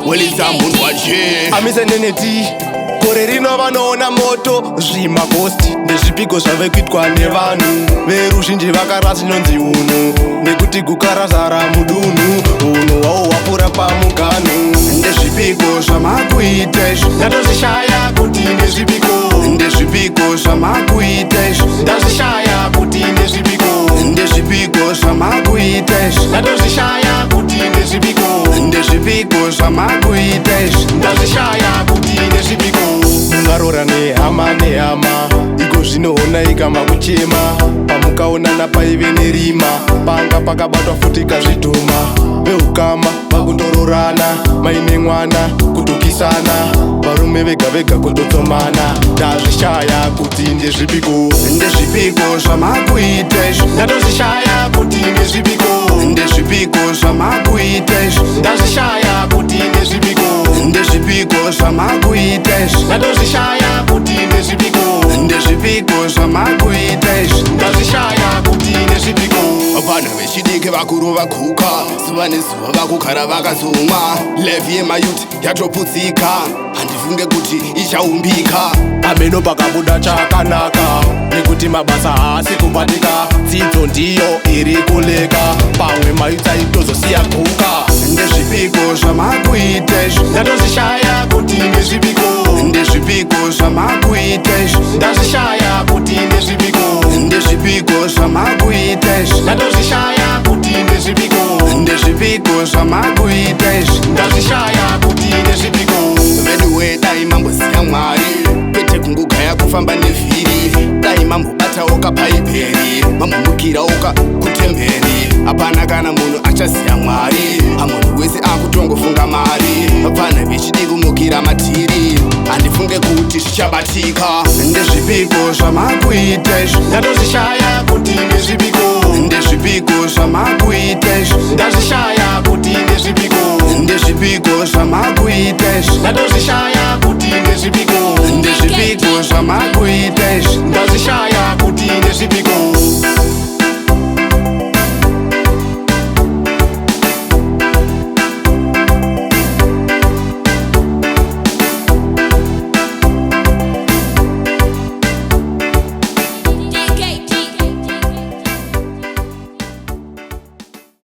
welisa munhu waje amiseneneti gore rino vanoona moto zvimagosti nezvipiko zvave kuitwa nevanhu veruzhinji vakara zvinonzi unhu nekuti guka razara mudunhu unhu hwavo hwapfuura pamuganu ndezvipiko zvamakuita izvi ndatozvishaya kuti ndezvipiko ndezvipiko zvamakuita izvi ndazvishaya kuti ndezvipiko ndezvipiko zvamakuita izvi ndatozvishaya kuti ndezvipiko ndezvipiko zvamakuita izvi ndazvishaya kuti ndezvipiko mungarora nehama nehama iko zvinoona ikama kuchema pamukaonana paive nerima panga pakabatwa futi kazvidhuma veukama vakundororana maine mwana kutokisana varume vega vega kutotsomana ndazvishaya kuti ndezvipiko ndezvipiko zvamakuita izvi ndatozvishaya kuti ndezvipiko ndezvipiko zvamakuita izvi ndazvishaya kuti ndezvipiko ndezvipiko zvamakuita izvi ndatozvishaya kuti ndezvipiko ndezvipiko zvamakuita izvi ndazvishaya kuti ndezvipiko vanhu vechidiki vakuru vaguka zuva nezuva vakugara vakazomwa levi yemayuti yatoputsika handifunge kuti ichaumbika pameno pakabuda chakanaka nekuti mabasa haasi kubatika dzidzo ndiyo iri kuleka pamwe mayuti aitozosiya guka ndezvipiko zvamakuita izvi ndatozvishaya kuti ndezvipiko ndezvipiko zvamakuita izvi ndazvishaya kuti ndezvipiko ndezvipiko zvamakuita izvi ndatozvishaya kuti ndezvipiko ndezvipiko zvamakuita izvi ndazvishaya kuti ndezvipiko veduwe dai mamboziya mwari kwete kungogaya kufamba nevhiri dai mambobatawo kapaiperi mambomukirawo kutemberi hapana kana munhu achaziya mwari hamunhu wese akutongofunga mari vana vechidi kumukira matiri handifunge kuti zvichabatika ndezvipiko zvamakuita izvi ndatozvishaya kuti ndezvipiko ndezvipiko zvamakuita izvi ndazvishaya kuti ndezvipiko ndezvipiko zvamakuita izvi ndatozvishaya kuti ndezvipiko